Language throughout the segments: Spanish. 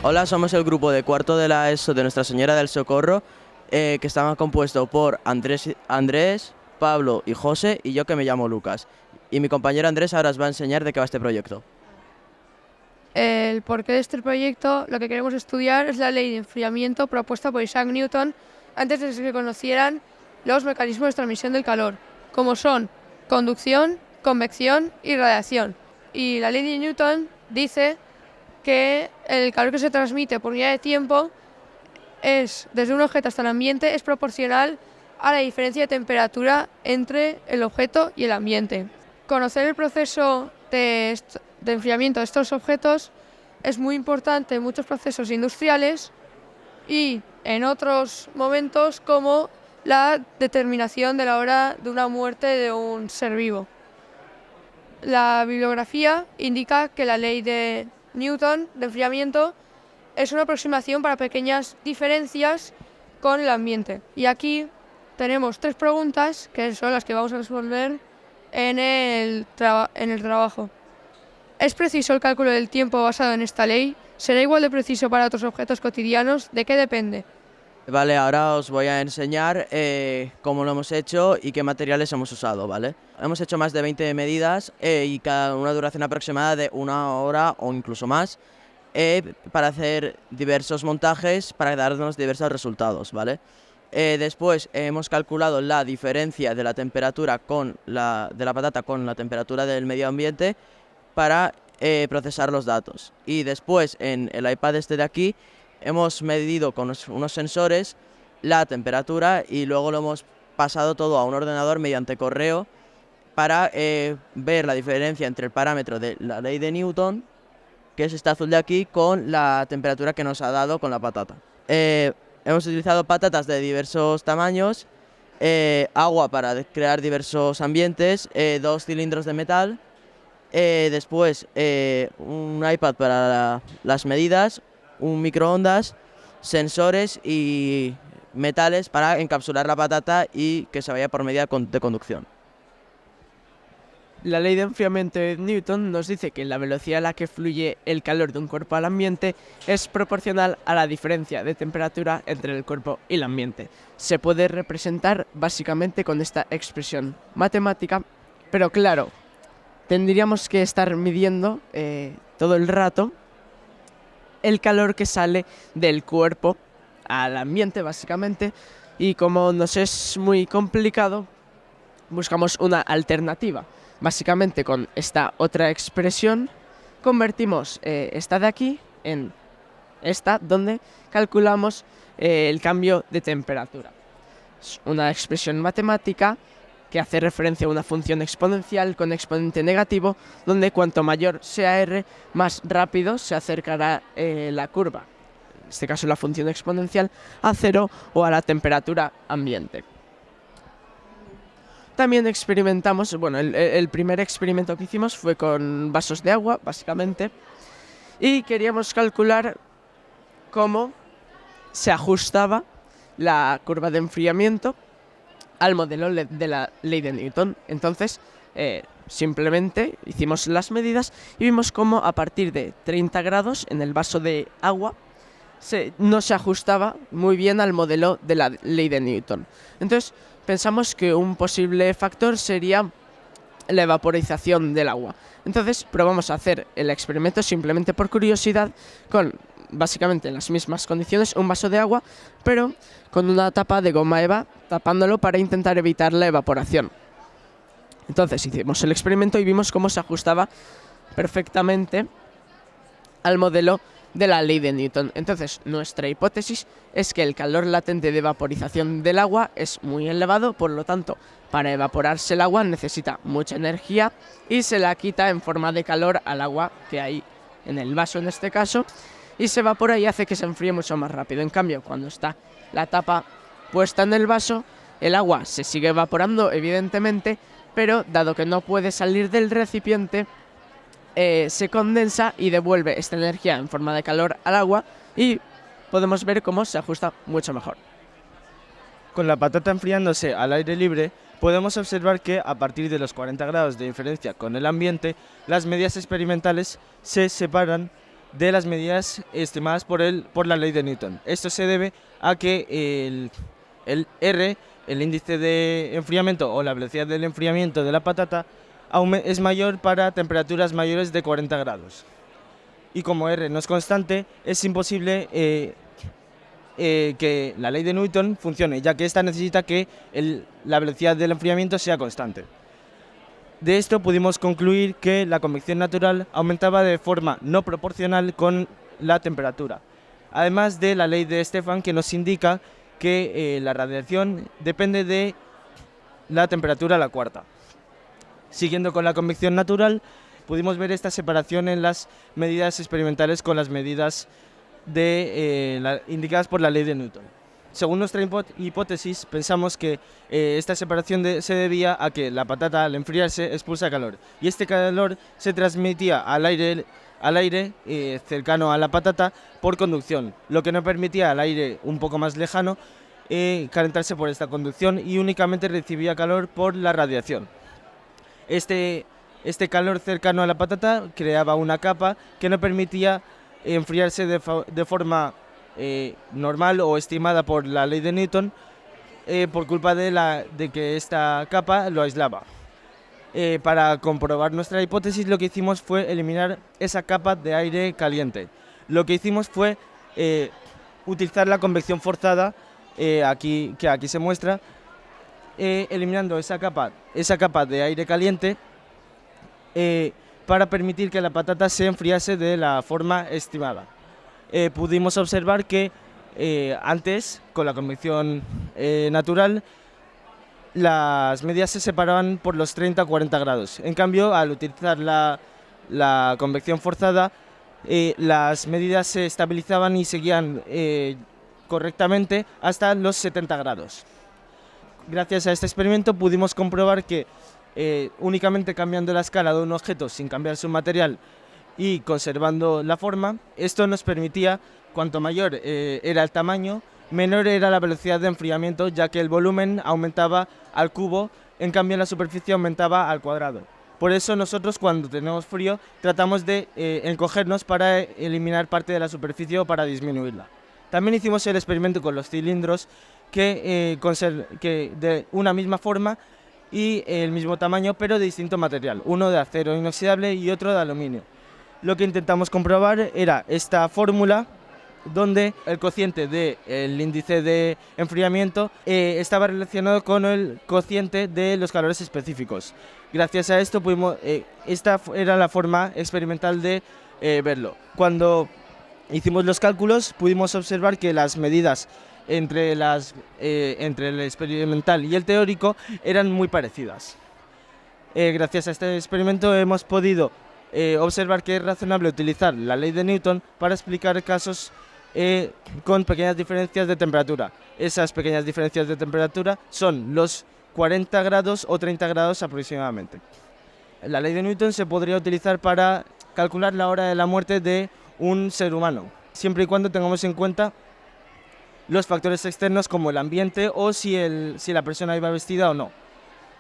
Hola, somos el grupo de cuarto de la ESO de Nuestra Señora del Socorro, que estaba compuesto por Andrés, Pablo y José, y yo que me llamo Lucas. Y mi compañero Andrés ahora os va a enseñar de qué va este proyecto. El porqué de este proyecto, lo que queremos estudiar es la ley de enfriamiento propuesta por Isaac Newton antes de que se conocieran los mecanismos de transmisión del calor, como son conducción, convección y radiación. Y la ley de Newton dice que el calor que se transmite por unidad de tiempo desde un objeto hasta el ambiente es proporcional a la diferencia de temperatura entre el objeto y el ambiente. Conocer el proceso de enfriamiento de estos objetos es muy importante en muchos procesos industriales y en otros momentos como la determinación de la hora de una muerte de un ser vivo. La bibliografía indica que la ley de Newton de enfriamiento es una aproximación para pequeñas diferencias con el ambiente. Y aquí tenemos 3 preguntas que son las que vamos a responder en el trabajo. ¿Es preciso el cálculo del tiempo basado en esta ley? ¿Será igual de preciso para otros objetos cotidianos? ¿De qué depende? Vale, ahora os voy a enseñar cómo lo hemos hecho y qué materiales hemos usado, ¿vale? Hemos hecho más de 20 medidas y cada una duración aproximada de 1 hora o incluso más para hacer diversos montajes para darnos diversos resultados, ¿vale? Después hemos calculado la diferencia de la temperatura de la patata con la temperatura del medio ambiente para procesar los datos. Y después en el iPad este de aquí hemos medido con unos sensores la temperatura y luego lo hemos pasado todo a un ordenador mediante correo para ver la diferencia entre el parámetro de la ley de Newton, que es este azul de aquí, con la temperatura que nos ha dado con la patata. Hemos utilizado patatas de diversos tamaños, agua para crear diversos ambientes, 2 cilindros de metal, después un iPad para las medidas, un microondas, sensores y metales para encapsular la patata y que se vaya por medida de conducción. La ley de enfriamiento de Newton nos dice que la velocidad a la que fluye el calor de un cuerpo al ambiente es proporcional a la diferencia de temperatura entre el cuerpo y el ambiente. Se puede representar básicamente con esta expresión matemática, pero claro, tendríamos que estar midiendo todo el rato el calor que sale del cuerpo al ambiente básicamente, y como nos es muy complicado, buscamos una alternativa. Básicamente con esta otra expresión convertimos esta de aquí en esta donde calculamos el cambio de temperatura. Es una expresión matemática que hace referencia a una función exponencial con exponente negativo, donde cuanto mayor sea r, más rápido se acercará la curva, en este caso la función exponencial, a 0 o a la temperatura ambiente. También experimentamos, bueno, el primer experimento que hicimos fue con vasos de agua, básicamente, y queríamos calcular cómo se ajustaba la curva de enfriamiento al modelo de la ley de Newton. Entonces, simplemente hicimos las medidas y vimos cómo a partir de 30 grados en el vaso de agua no se ajustaba muy bien al modelo de la ley de Newton. Entonces, pensamos que un posible factor sería la evaporización del agua. Entonces, probamos a hacer el experimento simplemente por curiosidad con básicamente las mismas condiciones, un vaso de agua, pero con una tapa de goma eva tapándolo para intentar evitar la evaporación. Entonces hicimos el experimento y vimos cómo se ajustaba perfectamente al modelo de la ley de Newton. Entonces nuestra hipótesis es que el calor latente de vaporización del agua es muy elevado, por lo tanto para evaporarse el agua necesita mucha energía y se la quita en forma de calor al agua que hay en el vaso en este caso, y se evapora y hace que se enfríe mucho más rápido. En cambio, cuando está la tapa puesta en el vaso, el agua se sigue evaporando evidentemente, pero dado que no puede salir del recipiente, se condensa y devuelve esta energía en forma de calor al agua y podemos ver cómo se ajusta mucho mejor. Con la patata enfriándose al aire libre, podemos observar que a partir de los 40 grados de diferencia con el ambiente, las medidas experimentales se separan de las medidas estimadas por la ley de Newton. Esto se debe a que el R, el índice de enfriamiento o la velocidad del enfriamiento de la patata, es mayor para temperaturas mayores de 40 grados. Y como R no es constante, es imposible que la ley de Newton funcione, ya que esta necesita que la velocidad del enfriamiento sea constante. De esto pudimos concluir que la convección natural aumentaba de forma no proporcional con la temperatura, además de la ley de Stefan, que nos indica que la radiación depende de la temperatura a la cuarta. Siguiendo con la convección natural, pudimos ver esta separación en las medidas experimentales con las medidas indicadas por la ley de Newton. Según nuestra hipótesis, pensamos que esta separación se debía a que la patata, al enfriarse, expulsa calor, y este calor se transmitía al aire cercano a la patata por conducción, lo que no permitía al aire un poco más lejano calentarse por esta conducción, y únicamente recibía calor por la radiación. Este calor cercano a la patata creaba una capa que no permitía enfriarse de forma normal o estimada por la ley de Newton, por culpa de que esta capa lo aislaba. Para comprobar nuestra hipótesis, lo que hicimos fue eliminar esa capa de aire caliente. Lo que hicimos fue utilizar la convección forzada, que aquí se muestra, eliminando esa capa de aire caliente para permitir que la patata se enfriase de la forma estimada. Pudimos observar que antes, con la convección natural, las medidas se separaban por los 30-40 grados. En cambio, al utilizar la convección forzada, las medidas se estabilizaban y seguían correctamente hasta los 70 grados. Gracias a este experimento pudimos comprobar que únicamente cambiando la escala de un objeto sin cambiar su material y conservando la forma, esto nos permitía, cuanto mayor era el tamaño, menor era la velocidad de enfriamiento, ya que el volumen aumentaba al cubo, en cambio la superficie aumentaba al cuadrado. Por eso nosotros, cuando tenemos frío, tratamos de encogernos para eliminar parte de la superficie o para disminuirla. También hicimos el experimento con los cilindros que de una misma forma y el mismo tamaño, pero de distinto material, uno de acero inoxidable y otro de aluminio. Lo que intentamos comprobar era esta fórmula, donde el cociente del índice de enfriamiento estaba relacionado con el cociente de los calores específicos. Gracias a esto esta era la forma experimental de verlo. Cuando hicimos los cálculos, pudimos observar que las medidas entre el experimental y el teórico eran muy parecidas. Gracias a este experimento hemos podido observar que es razonable utilizar la ley de Newton para explicar casos con pequeñas diferencias de temperatura. Esas pequeñas diferencias de temperatura son los 40 grados o 30 grados aproximadamente. La ley de Newton se podría utilizar para calcular la hora de la muerte de un ser humano, siempre y cuando tengamos en cuenta los factores externos como el ambiente o si la persona iba vestida o no.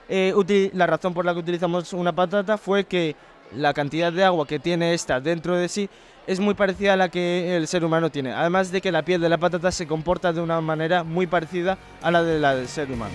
La razón por la que utilizamos una patata fue que la cantidad de agua que tiene esta dentro de sí es muy parecida a la que el ser humano tiene, además de que la piel de la patata se comporta de una manera muy parecida a la del ser humano.